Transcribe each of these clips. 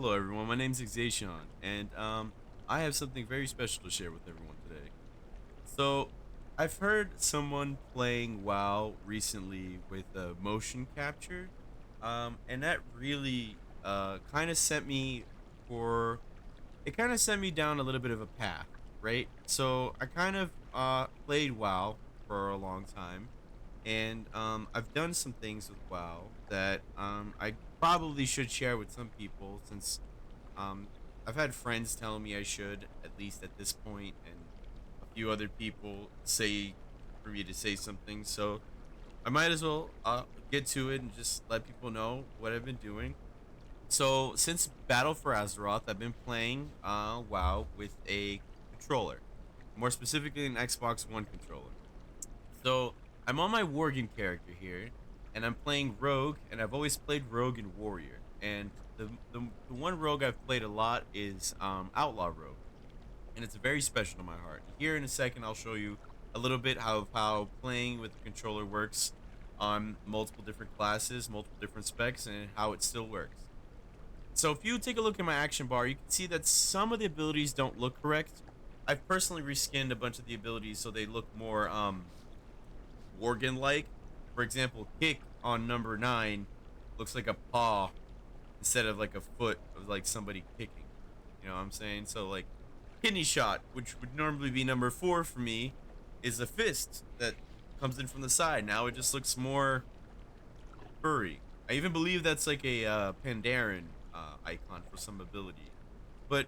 Hello, everyone. My name's Xation, and I have something very special to share with everyone today. So, I've heard someone playing WoW recently with motion capture, and that really kind of sent me for it kind of sent me down a little bit of a path, right? So, I kind of played WoW for a long time, and I've done some things with WoW that I probably should share with some people since um, I've had friends telling me I should, at least at this point, and a few other people say for me to say something. So I might as well get to it and just let people know what I've been doing. So since Battle for Azeroth, I've been playing WoW with a controller, more specifically an Xbox One controller. So I'm on my Worgen character here, and I'm playing Rogue, and I've always played Rogue and Warrior. And the one Rogue I've played a lot is Outlaw Rogue, and it's very special to my heart. Here in a second, I'll show you a little bit how playing with the controller works on multiple different classes, multiple different specs, and how it still works. So if you take a look at my action bar, you can see that some of the abilities don't look correct. I've personally reskinned a bunch of the abilities so they look more Worgen like. For example, kick on number 9 looks like a paw instead of like a foot of like somebody kicking. You know what I'm saying? So like kidney shot, which would normally be number 4 for me, is a fist that comes in from the side. Now it just looks more furry. I even believe that's like a Pandaren icon for some ability. But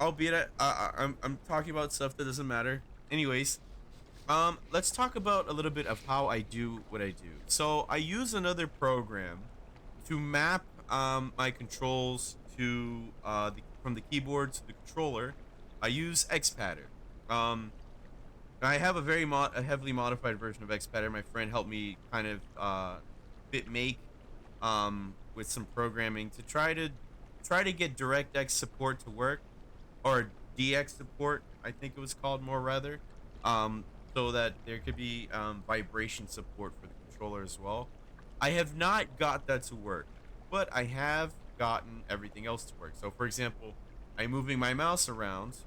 albeit I'm talking about stuff that doesn't matter. Anyways, let's talk about a little bit of how I do what I do. So I use another program to map my controls to from the keyboard to the controller. I use Xpatter. Um, I have a a heavily modified version of Xpatter. My friend helped me kind of bit make with some programming to try to get DirectX support to work, or DX support, I think it was called more rather, so that there could be vibration support for the controller as well. I have not got that to work, but I have gotten everything else to work. So, for example, I'm moving my mouse around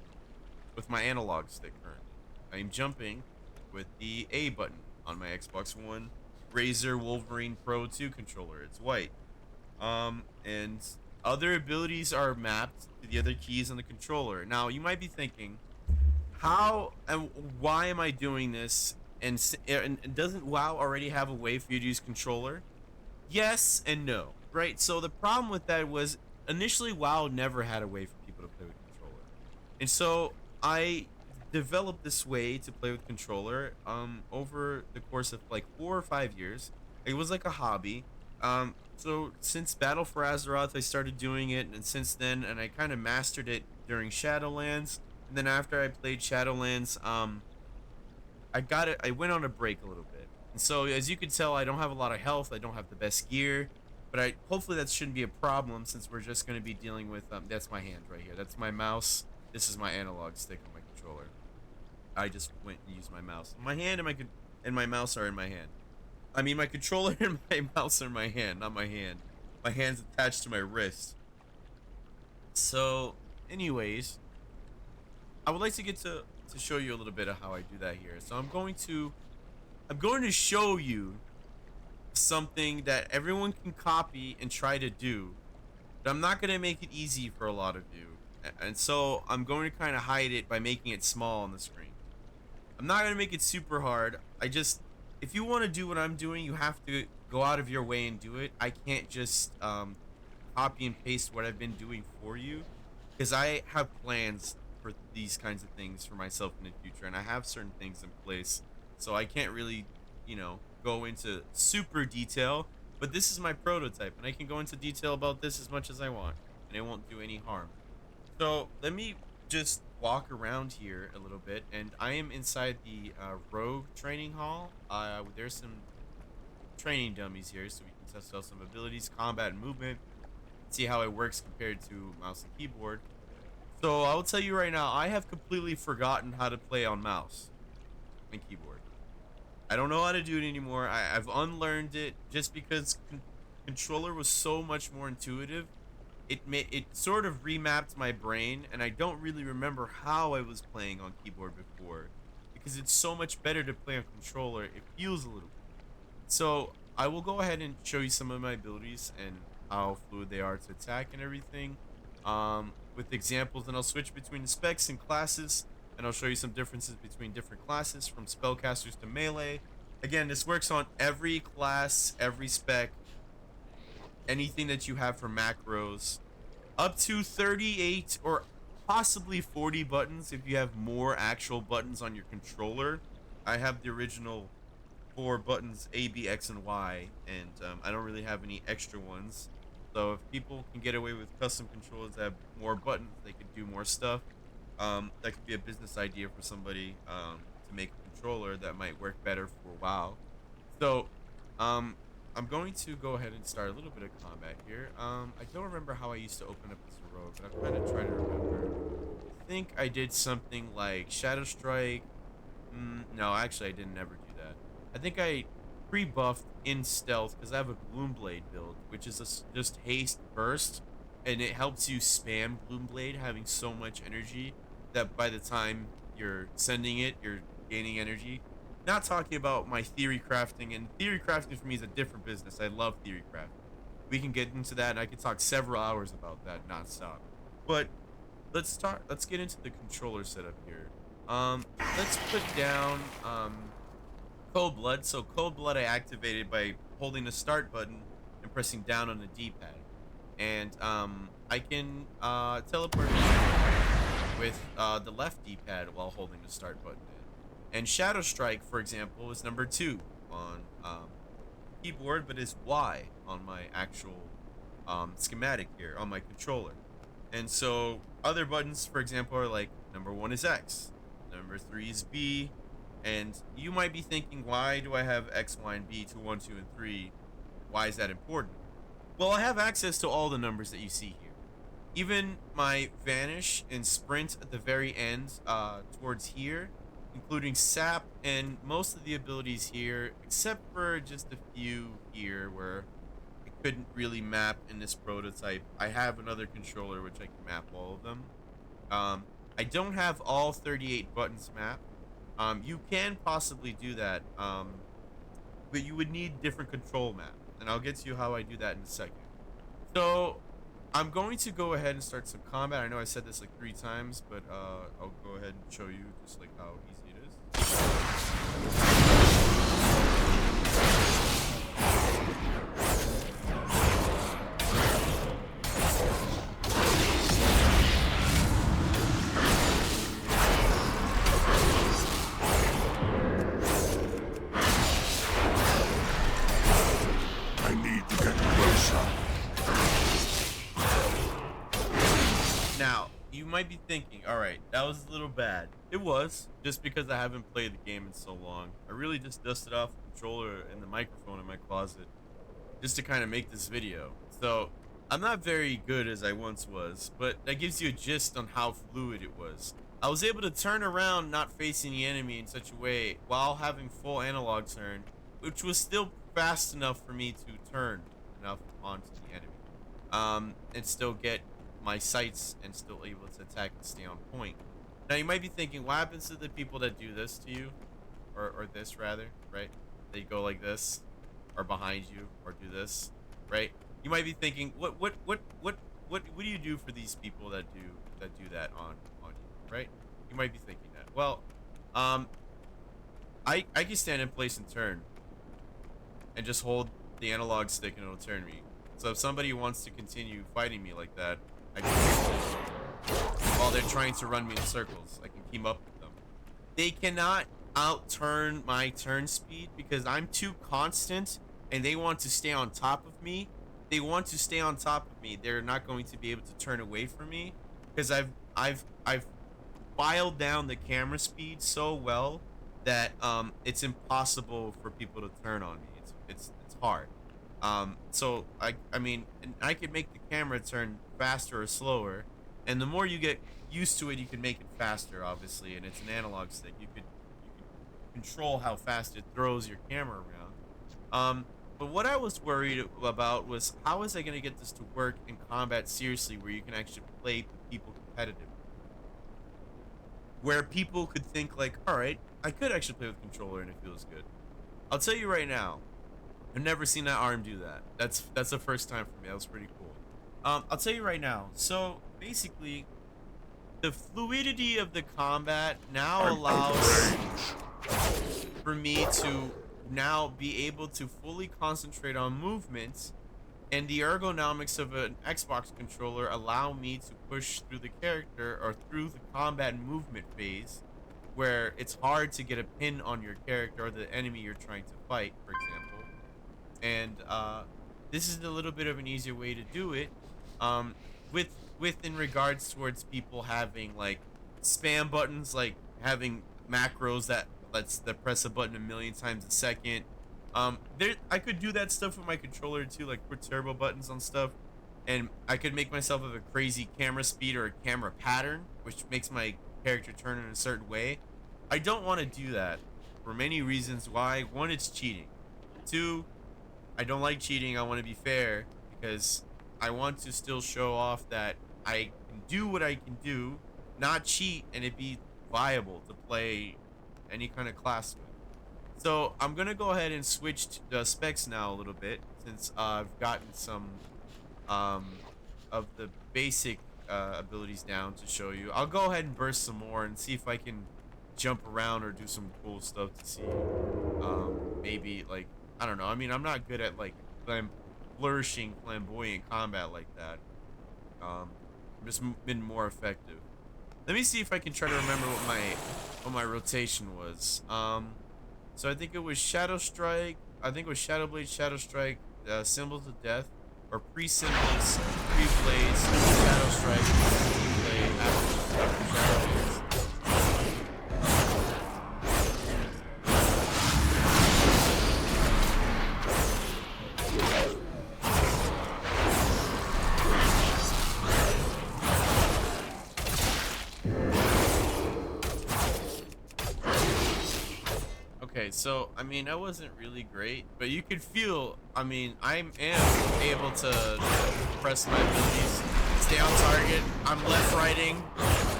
with my analog stick currently. I'm jumping with the A button on my Xbox One Razer Wolverine Pro 2 controller. It's white. And other abilities are mapped to the other keys on the controller. Now, you might be thinking, how and why am I doing this? And doesn't WoW already have a way for you to use controller? Yes and no, right? So the problem with that was initially WoW never had a way for people to play with controller. And so I developed this way to play with controller over the course of like 4 or 5 years. It was like a hobby. So since Battle for Azeroth I started doing it, and since then, and I kind of mastered it during Shadowlands. And then after I played Shadowlands, I got it. I went on a break a little bit, and so as you can tell, I don't have a lot of health. I don't have the best gear, but I hopefully that shouldn't be a problem since we're just going to be dealing with. That's my hand right here. That's my mouse. This is my analog stick on my controller. I just went and used my mouse. My hand and my mouse are in my hand. I mean, my controller and my mouse are in my hand, not my hand. My hand's attached to my wrist. So, anyways, I would like to get to show you a little bit of how I do that here. So I'm going to show you something that everyone can copy and try to do, but I'm not going to make it easy for a lot of you. And so I'm going to kind of hide it by making it small on the screen. I'm not going to make it super hard. If you want to do what I'm doing, you have to go out of your way and do it. I can't just copy and paste what I've been doing for you, because I have plans for these kinds of things for myself in the future, and I have certain things in place. So I can't really, go into super detail, but this is my prototype, and I can go into detail about this as much as I want, and it won't do any harm. So let me just walk around here a little bit, and I am inside the Rogue training hall. There's some training dummies here, so we can test out some abilities, combat, and movement, see how it works compared to mouse and keyboard. So I'll tell you right now, I have completely forgotten how to play on mouse and keyboard. I don't know how to do it anymore. I've unlearned it just because controller was so much more intuitive. it sort of remapped my brain, and I don't really remember how I was playing on keyboard before because it's so much better to play on controller. It feels a little weird. So I will go ahead and show you some of my abilities and how fluid they are to attack and everything, with examples, and I'll switch between the specs and classes, and I'll show you some differences between different classes from spellcasters to melee. Again, this works on every class, every spec, anything that you have for macros, up to 38 or possibly 40 buttons if you have more actual buttons on your controller. I have the original four buttons: A, B, X, and Y, and I don't really have any extra ones. So if people can get away with custom controllers that have more buttons, they could do more stuff. That could be a business idea for somebody, to make a controller that might work better for WoW. So, um, I'm going to go ahead and start a little bit of combat here. I don't remember how I used to open up this rogue, but I'm kind of trying to remember. I think I did something like Shadow Strike. No, actually, I didn't ever do that. I think I pre-buffed in stealth because I have a Gloomblade build, which is just haste burst, and it helps you spam Gloomblade, having so much energy that by the time you're sending it, you're gaining energy. Not talking about my theory crafting, and theory crafting for me is a different business. I love theory crafting. We can get into that, and I could talk several hours about that nonstop. But let's start. Let's get into the controller setup here. Let's put down Cold Blood. So Cold Blood I activated by holding the start button and pressing down on the D-pad, and I can teleport with the left D-pad while holding the start button. And Shadow Strike, for example, is number 2 on keyboard, but is Y on my actual schematic here on my controller. And so other buttons, for example, are like number 1 is X, number 3 is B, and you might be thinking, why do I have X, Y, and B to 1, 2, and 3? Why is that important? Well, I have access to all the numbers that you see here. Even my Vanish and Sprint at the very end, towards here, including Sap and most of the abilities here, except for just a few here where I couldn't really map in this prototype. I have another controller which I can map all of them. I don't have all 38 buttons mapped. You can possibly do that, but you would need different control maps, and I'll get to you how I do that in a second. So I'm going to go ahead and start some combat. I know I said this like 3 times, but I'll go ahead and show you just like how easy it is. I need to get closer. Now, you might be thinking, all right, that was a little bad. It was, just because I haven't played the game in so long. I really just dusted off the controller and the microphone in my closet just to kind of make this video. So, I'm not very good as I once was, but that gives you a gist on how fluid it was. I was able to turn around not facing the enemy in such a way while having full analog turn, which was still fast enough for me to turn enough onto the enemy. And still get my sights and still able to attack and stay on point. Now you might be thinking, what happens to the people that do this to you? Or this rather, right? They go like this, or behind you, or do this, right? You might be thinking, what do you do for these people that do that on you, right? You might be thinking that. Well, I can stand in place and turn, and just hold the analog stick and it'll turn me. So if somebody wants to continue fighting me like that, I can while they're trying to run me in circles, I can keep up with them. They cannot out-turn my turn speed because I'm too constant, and they want to stay on top of me. They want to stay on top of me. They're not going to be able to turn away from me because I've filed down the camera speed so well that it's impossible for people to turn on me. It's hard. So I mean, and I could make the camera turn faster or slower, and the more you get used to it, you can make it faster, obviously. And it's an analog stick. You could control how fast it throws your camera around. But what I was worried about was how was I going to get this to work in combat seriously, where you can actually play the people competitive, where people could think like, all right, I could actually play with controller and it feels good. I'll tell you right now, I've never seen that arm do that. That's the first time for me. That was pretty cool. I'll tell you right now. So basically, the fluidity of the combat now I'm out allows of range. for me to now be able to fully concentrate on movements, and the ergonomics of an Xbox controller allow me to push through the character or through the combat movement phase, where it's hard to get a pin on your character or the enemy you're trying to fight, for example. And this is a little bit of an easier way to do it, um with in regards towards people having like spam buttons, like having macros that lets the press a button a million times a second. There, I could do that stuff with my controller too, like put turbo buttons on stuff, and I could make myself have a crazy camera speed or a camera pattern which makes my character turn in a certain way. I don't want to do that for many reasons. Why? One, it's cheating. Two, I don't like cheating. I want to be fair because I want to still show off that I can do what I can do, not cheat, and it be viable to play any kind of class with. So I'm gonna go ahead and switch to the specs now a little bit, since I've gotten some um, of the basic abilities down to show you. I'll go ahead and burst some more and see if I can jump around or do some cool stuff to see. Maybe like, I don't know. I mean, I'm not good at like flourishing flamboyant combat like that. I've just been more effective. Let me see if I can try to remember what my rotation was. So I think it was Shadow Strike. I think it was Shadow Blade, Shadow Strike, Symbols of Death, or pre-symbols, pre-blades, Shadow Strike, pre-blade, after Shadow Blades. Okay, so I mean, that wasn't really great, but you could feel. I mean, I am able to press my abilities, stay on target. I'm left righting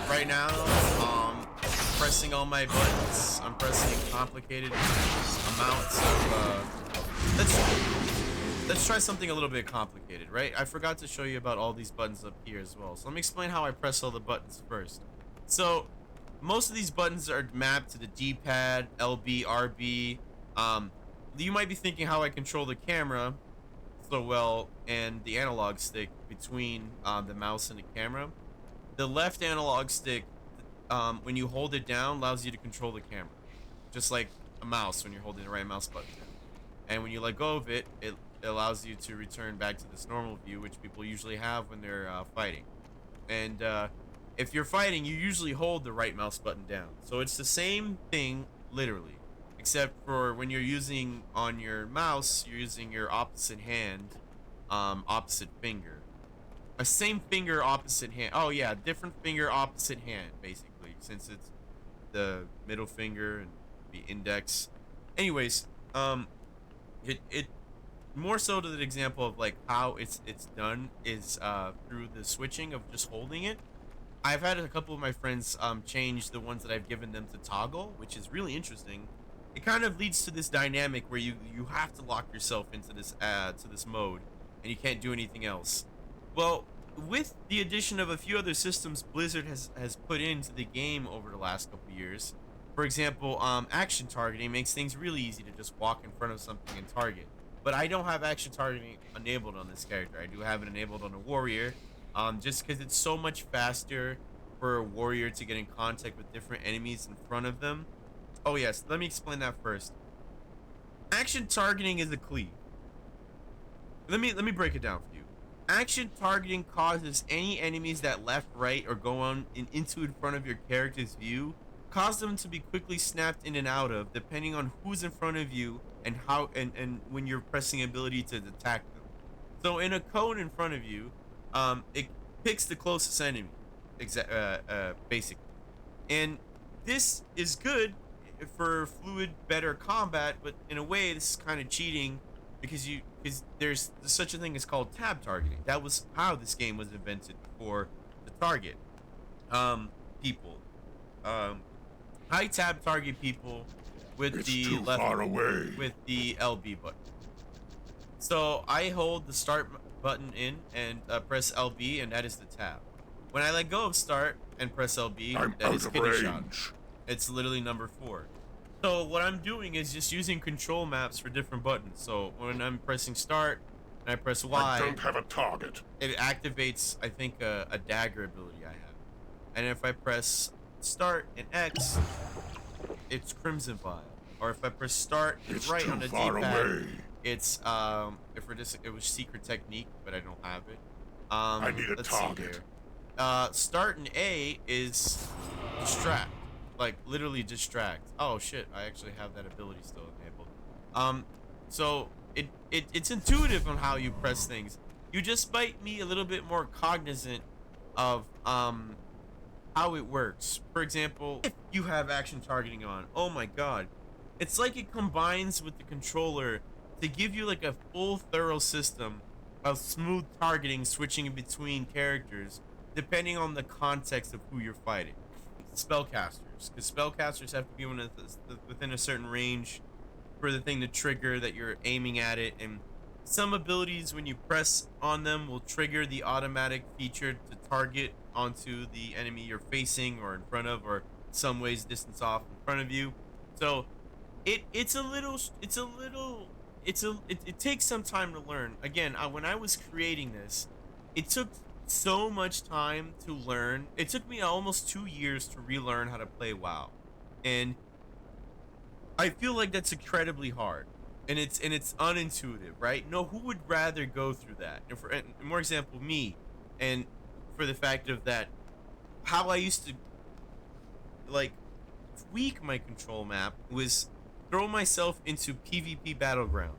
right now. Pressing all my buttons. I'm pressing complicated amounts of. Let's try something a little bit complicated, right? I forgot to show you about all these buttons up here as well. So let me explain how I press all the buttons first. So most of these buttons are mapped to the D-pad, LB, RB. You might be thinking how I control the camera so well and the analog stick between the mouse and the camera. The left analog stick, when you hold it down, allows you to control the camera, just like a mouse when you're holding the right mouse button down. And when you let go of it, it allows you to return back to this normal view, which people usually have when they're fighting. And if you're fighting, you usually hold the right mouse button down. So it's the same thing, literally, except for when you're using on your mouse, you're using your opposite hand, opposite finger. A same finger, opposite hand. Oh yeah, different finger, opposite hand, basically, since it's the middle finger and the index. Anyways, it more so to the example of like how it's done is through the switching of just holding it. I've had a couple of my friends change the ones that I've given them to toggle, which is really interesting. It kind of leads to this dynamic where you have to lock yourself into this to this mode, and you can't do anything else. Well, with the addition of a few other systems Blizzard has put into the game over the last couple of years, for example, action targeting makes things really easy to just walk in front of something and target. But I don't have action targeting enabled on this character. I do have it enabled on a warrior, just because it's so much faster for a warrior to get in contact with different enemies in front of them. Oh yes, let me explain that first. Action targeting is a cleave. Let me break it down for you. Action targeting causes any enemies that left, right, or go on into in front of your character's view, cause them to be quickly snapped in and out of, depending on who's in front of you and how and when you're pressing ability to attack them. So in a cone in front of you, it picks the closest enemy, basically, and this is good for fluid, better combat. But in a way, this is kind of cheating because there's such a thing as called tab targeting. That was how this game was invented for the target people. Um, I tab target people with It's the too left far away. with the LB button. So I hold the start button in and press LB, and that is the tab. When I let go of start and press LB, I'm that out is of finish range. shot. It's literally number 4. So what I'm doing is just using control maps for different buttons. So when I'm pressing start and I press I Y, don't have a target. it activates, I think, a dagger ability I have. And if I press start and X, it's Crimson Vial. Or if I press start and It's right too on the far D-pad, away. it's if we're just it was secret technique, but I don't have it. I need a Let's target. see here. Start and A is distract, like literally distract. Oh shit, I actually have that ability still enabled. So it's intuitive on how you press things. You just might be a little bit more cognizant of how it works. For example, if you have action targeting on, oh my god, it's like it combines with the controller to give you like a full thorough system of smooth targeting, switching in between characters depending on the context of who you're fighting. Spellcasters, because spellcasters have to be within a certain range for the thing to trigger that you're aiming at it, and some abilities when you press on them will trigger the automatic feature to target onto the enemy you're facing or in front of, or some ways distance off in front of you. So it takes some time to learn. Again, when I was creating this, it took so much time to learn. It took me almost 2 years to relearn how to play WoW, and I feel like that's incredibly hard, and it's unintuitive, right? No, who would rather go through that? And more example, me, and for the fact of that, how I used to like tweak my control map was throw myself into PvP battlegrounds.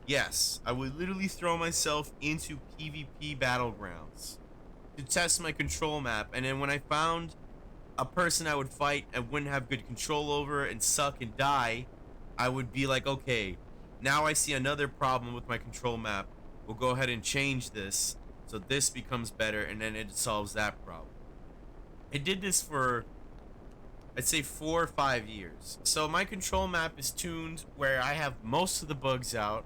Yes, I would literally throw myself into PvP battlegrounds to test my control map, and then when I found a person I would fight and wouldn't have good control over and suck and die, I would be like, okay, now I see another problem with my control map. We'll go ahead and change this so this becomes better, and then it solves that problem. I did this for, I'd say, 4 or 5 years. So my control map is tuned where I have most of the bugs out.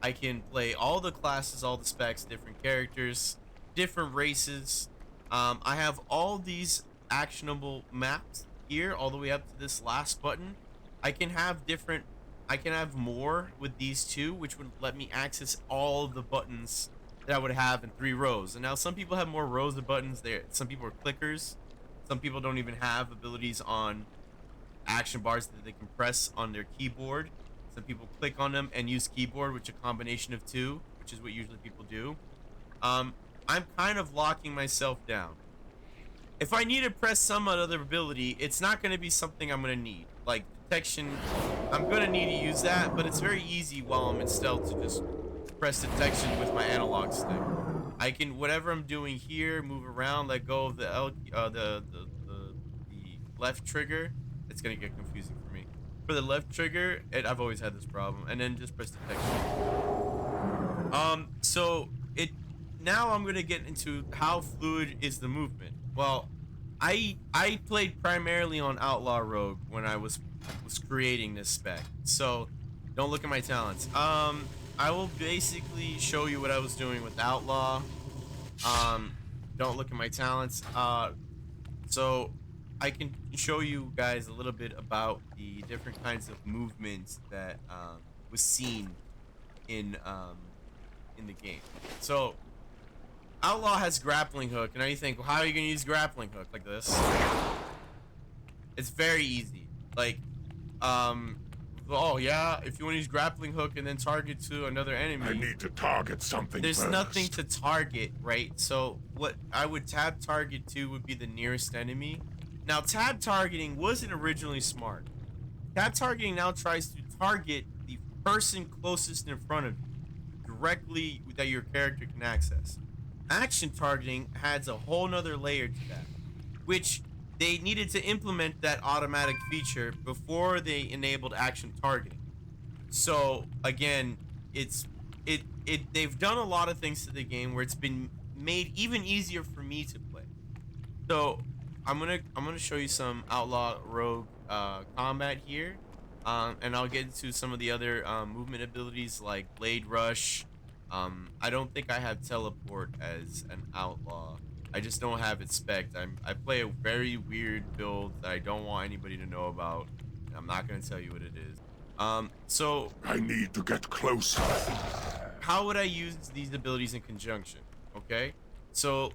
I can play all the classes, all the specs, different characters, different races. I have all these actionable maps here all the way up to this last button. I can have more with these two, which would let me access all of the buttons that I would have in 3 rows. And now some people have more rows of buttons there. Some people are clickers. Some people don't even have abilities on action bars that they can press on their keyboard. Some people click on them and use keyboard, which is a combination of 2, which is what usually people do. I'm kind of locking myself down. If I need to press some other ability, it's not going to be something I'm going to need. Like detection, I'm going to need to use that, but it's very easy while I'm in stealth to just press detection with my analog stick. I can, whatever I'm doing here, move around, let go of the left trigger. It's going to get confusing for me. For the left trigger, I've always had this problem, and then just press detection. So now I'm gonna get into how fluid is the movement. Well, I played primarily on Outlaw Rogue when I was creating this spec, so don't look at my talents. I will basically show you what I was doing with Outlaw. Don't look at my talents. So I can show you guys a little bit about the different kinds of movements that was seen in the game. So Outlaw has grappling hook, and now you think, well, how are you gonna use grappling hook like this? It's very easy. Like, oh yeah, if you want to use grappling hook and then target to another enemy, I need to target something there's first. nothing to target, right? So what I would tab target to would be the nearest enemy. Now, tab targeting wasn't originally smart. Tab targeting now tries to target the person closest in front of you, directly that your character can access. Action targeting adds a whole nother layer to that, which they needed to implement that automatic feature before they enabled action targeting. So again, they've done a lot of things to the game where it's been made even easier for me to play. So I'm gonna show you some outlaw rogue combat here, and I'll get into some of the other movement abilities like blade rush. I don't think I have teleport as an outlaw. I just don't have it spec'd. I play a very weird build that I don't want anybody to know about. And I'm not gonna tell you what it is. So I need to get closer. how would I use these abilities in conjunction? Okay, so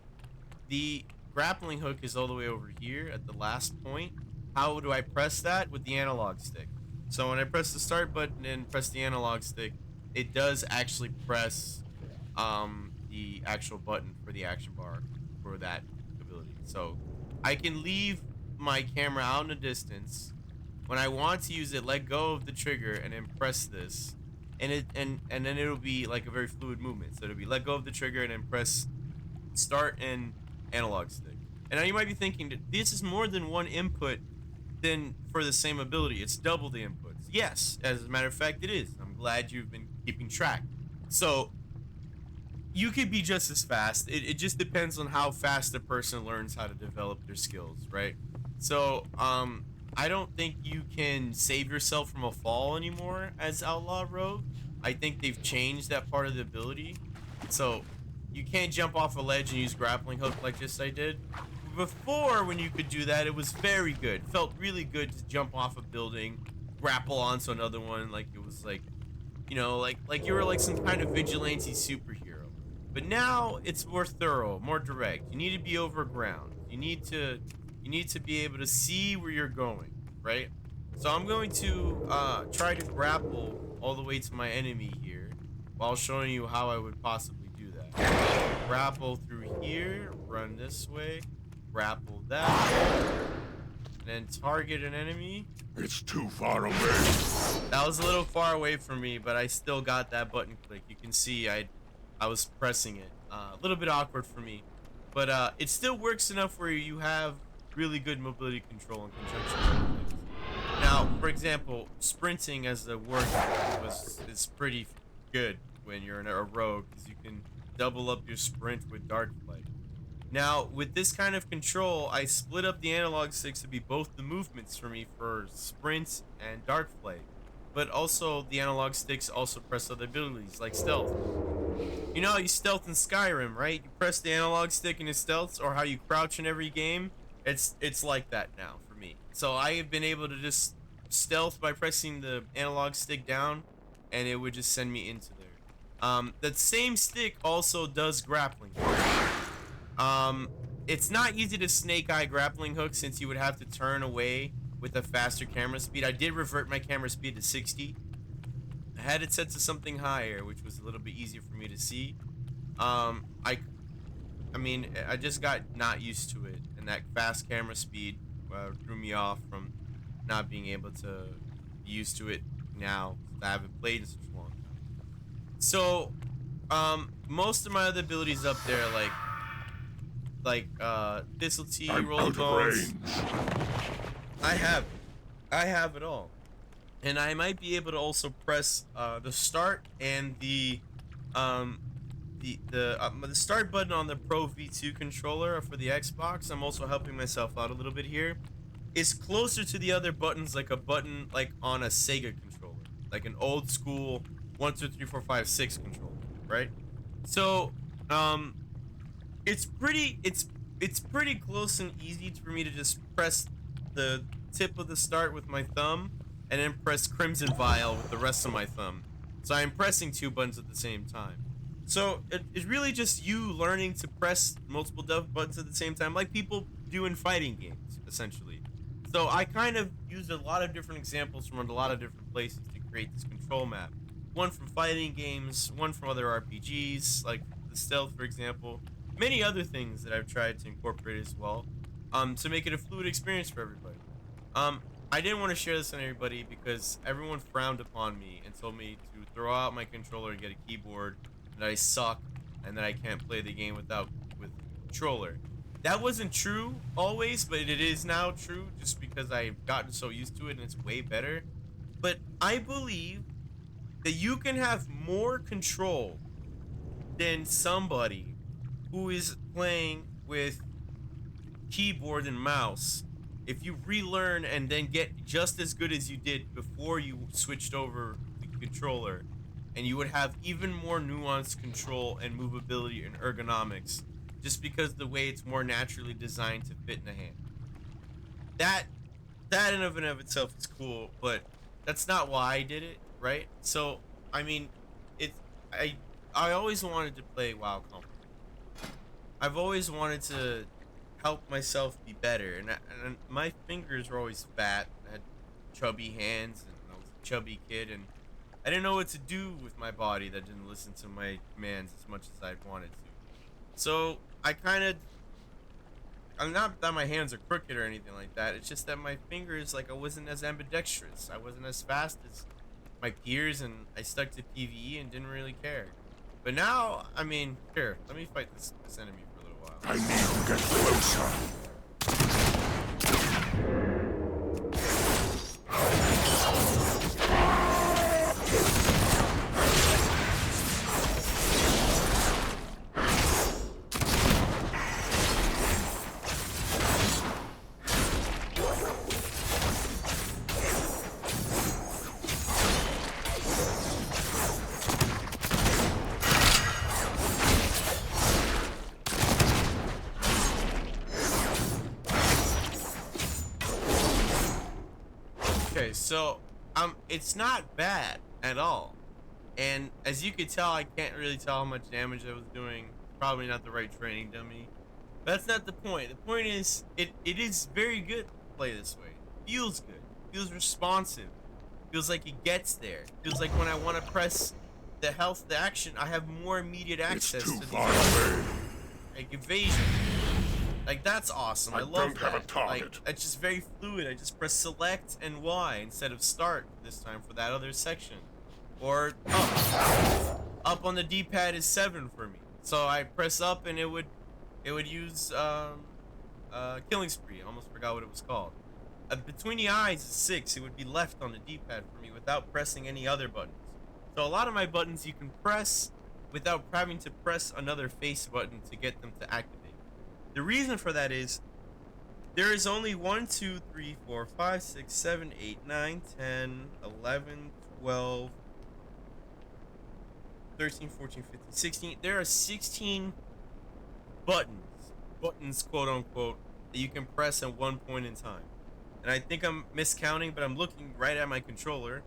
the grappling hook is all the way over here at the last point. How do I press that? With the analog stick. So when I press the start button and press the analog stick, it does actually press the actual button for the action bar for that ability. So I can leave my camera out in the distance. When I want to use it, let go of the trigger and then press this. And then it'll be like a very fluid movement. So it'll be let go of the trigger and then press start and analog stick. And now you might be thinking that this is more than one input than for the same ability. It's double the inputs. Yes, as a matter of fact, it is. I'm glad you've been keeping track. So you could be just as fast. It just depends on how fast a person learns how to develop their skills, right? So I don't think you can save yourself from a fall anymore as Outlaw Rogue. I think they've changed that part of the ability. So you can't jump off a ledge and use grappling hook like just I did. Before, when you could do that, it was very good. Felt really good to jump off a building, grapple onto another one, like it was like, you know, like you were like some kind of vigilante superhero. But now it's more thorough, more direct. You need to be over ground. You need to be able to see where you're going, right? So I'm going to try to grapple all the way to my enemy here while showing you how I would possibly do that. Grapple through here, run this way, grapple that way, and then target an enemy. It's too far away. That was a little far away from me, but I still got that button click. You can see I was pressing it. A little bit awkward for me, but it still works enough where you have really good mobility control in conjunction with other things. Now, for example, sprinting as a warrior is pretty good when you're in a rogue because you can double up your sprint with dark flight. Now, with this kind of control, I split up the analog sticks to be both the movements for me for sprint and dark flight. But also, the analog sticks also press other abilities, like stealth. You know how you stealth in Skyrim, right? You press the analog stick and it stealths, or how you crouch in every game? It's like that now for me. So I have been able to just stealth by pressing the analog stick down, and it would just send me into there. That same stick also does grappling. It's not easy to snake eye grappling hook since you would have to turn away with a faster camera speed. I did revert my camera speed to 60. I had it set to something higher, which was a little bit easier for me to see. I mean, I just got not used to it, and that fast camera speed threw me off from not being able to be used to it now. I haven't played in such a long time. So, most of my other abilities up there, like Thistle Tea, I'm Roll out of Bones, range. I have it all. And I might be able to also press the start and the start button on the Pro V2 controller for the Xbox. I'm also helping myself out a little bit here. Is closer to the other buttons, like a button like on a Sega controller, like an old school 1, 2, 3, 4, 5, 6 controller, right? So it's pretty close and easy for me to just press the tip of the start with my thumb and then press Crimson Vial with the rest of my thumb. So I'm pressing two buttons at the same time. So it's really just you learning to press multiple buttons at the same time, like people do in fighting games, essentially. So I kind of used a lot of different examples from a lot of different places to create this control map. One from fighting games, one from other RPGs, like the stealth, for example. Many other things that I've tried to incorporate as well, to make it a fluid experience for everybody. I didn't want to share this on everybody because everyone frowned upon me and told me to throw out my controller and get a keyboard, that I suck, and that I can't play the game with controller. That wasn't true always, but it is now true just because I've gotten so used to it and it's way better. But I believe that you can have more control than somebody who is playing with keyboard and mouse if you relearn and then get just as good as you did before you switched over the controller, and you would have even more nuanced control and movability and ergonomics just because the way it's more naturally designed to fit in the hand. That that in and of itself is cool, but that's not why I did it, right? So I mean, it's I always wanted to play WoW competition. I've always wanted to help myself be better, and my fingers were always fat. I had chubby hands, and I was a chubby kid, and I didn't know what to do with my body that didn't listen to my commands as much as I wanted to. So I kind of, I'm not that my hands are crooked or anything like that. It's just that my fingers, like I wasn't as ambidextrous. I wasn't as fast as my peers, and I stuck to PvE and didn't really care. But now, I mean, here, let me fight this enemy for a little while. I need to get closer. Okay, so it's not bad at all. And as you could tell, I can't really tell how much damage I was doing. Probably not the right training dummy. That's not the point. The point is it is very good to play this way. It feels good. It feels responsive. It feels like it gets there. It feels like when I want to press the action, I have more immediate It's access too to these far away. like evasion. Like that's awesome. I I love don't have a that. target. Like it's just very fluid. I just press select and Y instead of start this time for that other section. Or up. Up on the D-pad is 7 for me. So I press up and it would use killing spree. I almost forgot what it was called. Between the eyes is 6. It would be left on the D-pad for me without pressing any other buttons. So a lot of my buttons you can press without having to press another face button to get them to activate. The reason for that is there is only 1, 2, 3, 4, 5, 6, 7, 8, 9, 10, 11, 12, 13, 14, 15, 16. There are 16 buttons, quote unquote, that you can press at one point in time. And I think I'm miscounting, but I'm looking right at my controller.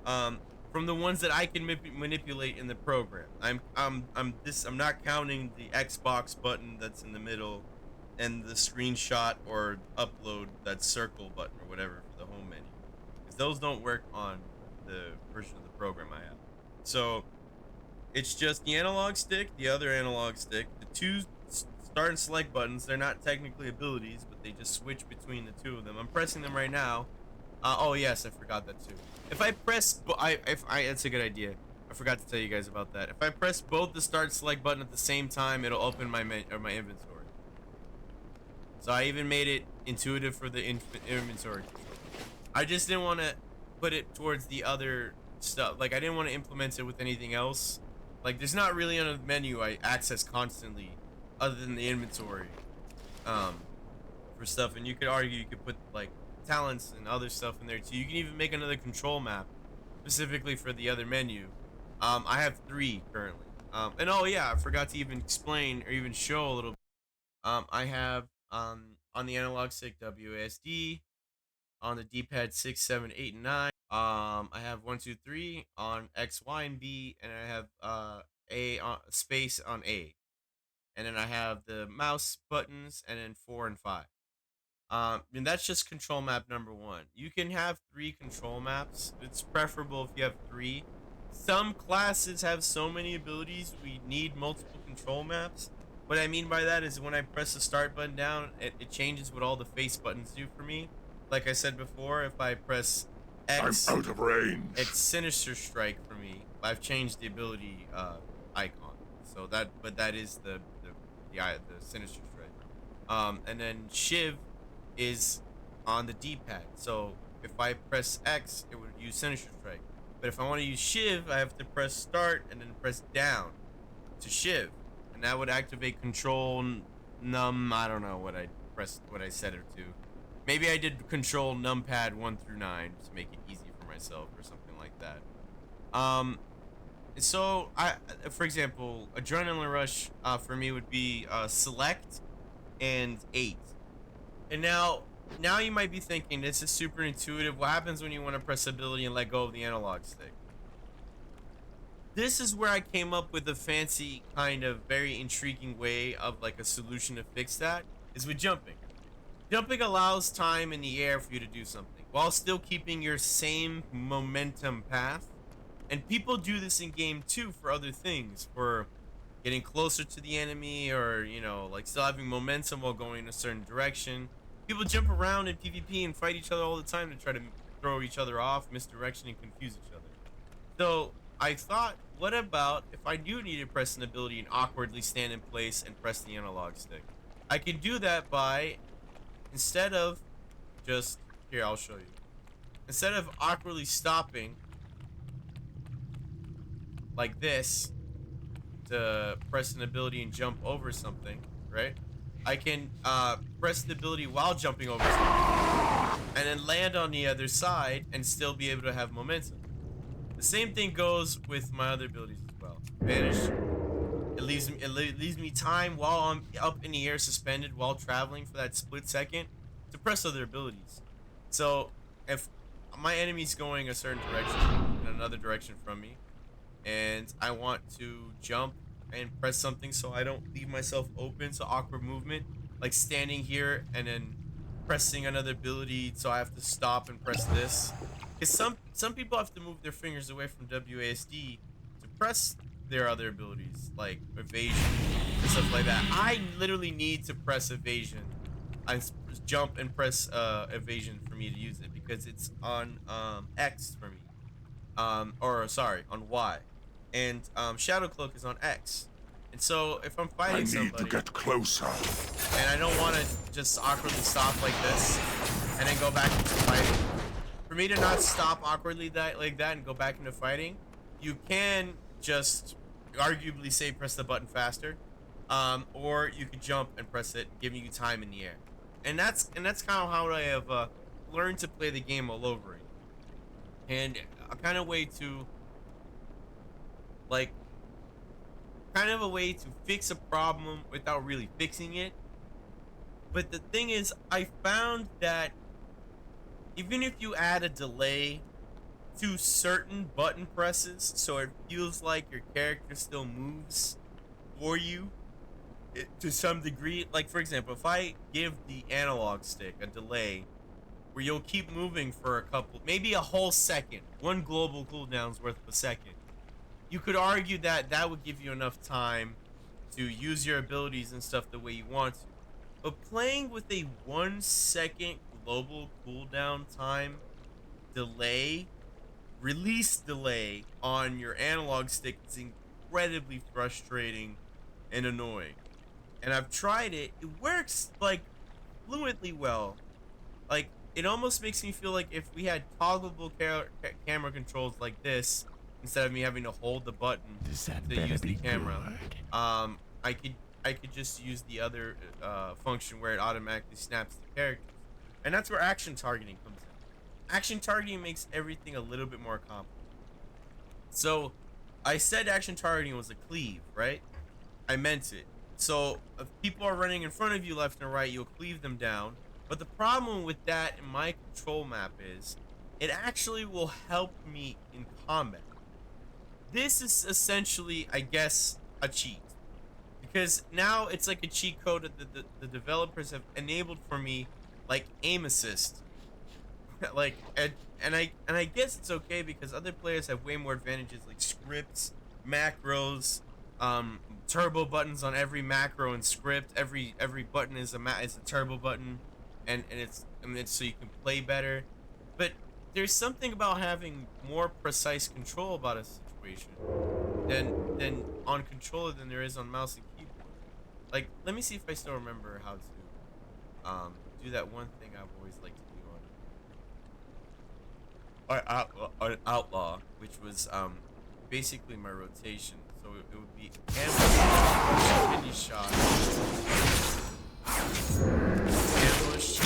Um, from the ones that I can manipulate in the program. I'm not counting the Xbox button that's in the middle and the screenshot or upload that circle button or whatever for the home menu. Because those don't work on the version of the program I have. So it's just the analog stick, the other analog stick, the two start and select buttons. They're not technically abilities, but they just switch between the two of them. I'm pressing them right now. Oh yes, I forgot that too. If I press, that's a good idea. I forgot to tell you guys about that. If I press both the start and select button at the same time, it'll open my my inventory. So I even made it intuitive for the inventory. I just didn't want to put it towards the other stuff. Like I didn't want to implement it with anything else. Like there's not really a menu I access constantly, other than the inventory, um, for stuff. And you could argue you could put like talents and other stuff in there too. You can even make another control map specifically for the other menu. I have 3 currently. And oh yeah, I forgot to even explain or even show a little. I have on the analog stick WASD, on the D-pad 6, 7, 8, and 9. I have 1, 2, 3 on X, Y, and B, and I have A on space on A, and then I have the mouse buttons, and then 4 and 5. And that's just control map number 1. You can have 3 control maps. It's preferable if you have 3. Some classes have so many abilities we need multiple control maps. What I mean by that is when I press the start button down, it changes what all the face buttons do for me. Like I said before, if I press X, I'm out of range. it's Sinister Strike for me. I've changed the ability icon, so that is the Sinister Strike. And then Shiv is on the D-pad. So if I press X, it would use Sinister Strike. But if I want to use shiv, I have to press start and then press down to shiv, and that would activate control num. I don't know what I pressed, what I set it to. Maybe I did control numpad 1 through 9 to make it easy for myself or something like that. So for example, adrenaline rush for me would be select and 8. And now you might be thinking this is super intuitive. What happens when you want to press ability and let go of the analog stick? This is where I came up with a fancy kind of very intriguing way of like a solution to fix that is with jumping. Jumping allows time in the air for you to do something while still keeping your same momentum path. And people do this in game too for other things, for getting closer to the enemy, or like still having momentum while going in a certain direction. People jump around in PvP and fight each other all the time to try to throw each other off, misdirection, and confuse each other. So I thought, what about if I do need to press an ability and awkwardly stand in place and press the analog stick? I can do that by, instead of just, here, I'll show you. Instead of awkwardly stopping like this to press an ability and jump over something, right? I can press the ability while jumping over something and then land on the other side and still be able to have momentum. The same thing goes with my other abilities as well. Vanish. It leaves me time while I'm up in the air suspended while traveling for that split second to press other abilities. So if my enemy's going a certain direction in another direction from me, and I want to jump and press something so I don't leave myself open, so awkward movement, like standing here and then pressing another ability, so I have to stop and press this. Because some people have to move their fingers away from WASD to press their other abilities, like evasion and stuff like that. I literally need to press evasion. I jump and press evasion for me to use it because it's on X for me. Or sorry, on Y. And Shadow Cloak is on X. And so if I'm I fighting need to somebody get closer. and I don't want to just awkwardly stop like this and then go back into fighting, for me to not stop awkwardly like that and go back into fighting, you can just arguably say press the button faster, or you could jump and press it, giving you time in the air. And that's kind of how I have learned to play the game all over again. And a kind of way to like kind of a way to fix a problem without really fixing it. But the thing is, I found that even if you add a delay to certain button presses so it feels like your character still moves for you to some degree, like for example, if I give the analog stick a delay where you'll keep moving for a couple, maybe a whole second, one global cooldown's worth of a second, you could argue that that would give you enough time to use your abilities and stuff the way you want to. But playing with a 1 second global cooldown time delay, release delay on your analog stick is incredibly frustrating and annoying. And I've tried it. It works like fluently well. Like it almost makes me feel like if we had toggleable camera controls like this, instead of me having to hold the button to use the camera, I could just use the other function where it automatically snaps the characters, and that's where action targeting comes in. Action targeting makes everything a little bit more complicated. So, I said action targeting was a cleave, right? I meant it. So, if people are running in front of you left and right, you'll cleave them down. But the problem with that in my control map is, it actually will help me in combat. This is essentially, I guess, a cheat. Because now it's like a cheat code that the developers have enabled for me, like aim assist. Like, and I guess it's okay because other players have way more advantages, like scripts, macros, turbo buttons on every macro and script. Every button is is a turbo button, and it's so you can play better. But there's something about having more precise control about a situation than on controller than there is on mouse and keyboard. Like, let me see if I still remember how to do that one thing I've always liked to do outlaw, which was basically my rotation. So it would be ambush, kidney shot, ambush.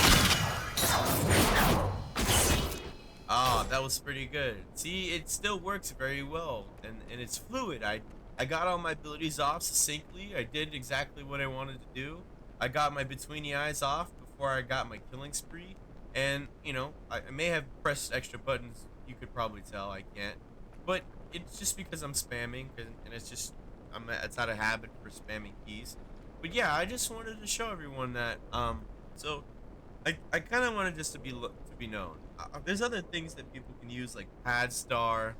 Ah, that was pretty good. See, it still works very well, and it's fluid. I got all my abilities off succinctly. I did exactly what I wanted to do. I got my between the eyes off before I got my killing spree, and I may have pressed extra buttons. You could probably tell I can't, but it's just because I'm spamming, and it's just it's out of habit for spamming keys. But yeah, I just wanted to show everyone that so I kind of wanted this to be known. There's other things that people can use like PadStar.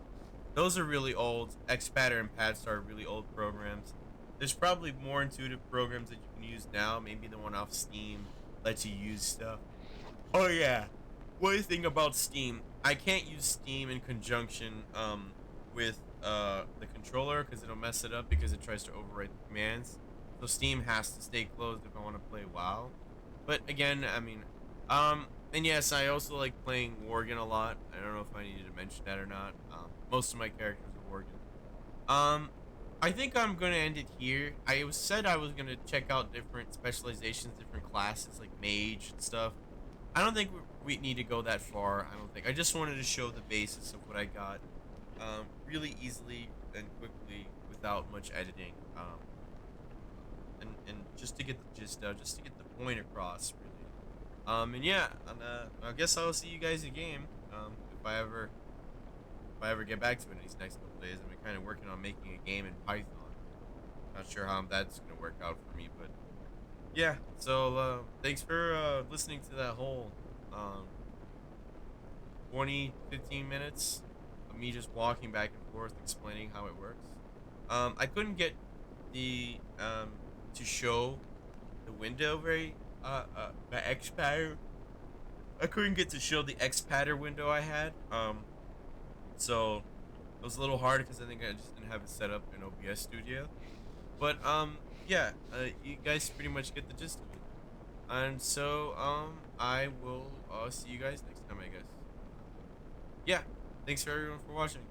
Those are really old. XPatter and PadStar are really old programs. There's probably more intuitive programs that you can use now. Maybe the one off Steam lets you use stuff. Oh yeah. One thing about Steam, I can't use Steam in conjunction with the controller because it'll mess it up because it tries to overwrite the commands. So Steam has to stay closed if I want to play WoW. But again, I mean, and yes, I also like playing Worgen a lot. I don't know if I needed to mention that or not. Most of my characters are Worgen. I think I'm gonna end it here. Said I was gonna check out different specializations, different classes like mage and stuff. I don't think we need to go that far. I don't think. I just wanted to show the basis of what I got, really easily and quickly without much editing. And just to get the gist out, just to get the point across, really. And yeah, and I guess I'll see you guys in game. If I ever get back to it in these next couple days. I've been kind of working on making a game in Python. Not sure how that's gonna work out for me, but yeah. So thanks for listening to that whole um 15 minutes of me just walking back and forth explaining how it works. I couldn't get the to show the window very my X pattern. I couldn't get to show the X pattern window I had. So it was a little hard because I think I just didn't have it set up in OBS Studio. But yeah, you guys pretty much get the gist of it. And so I will see you guys next time, I guess. Yeah, thanks for everyone for watching.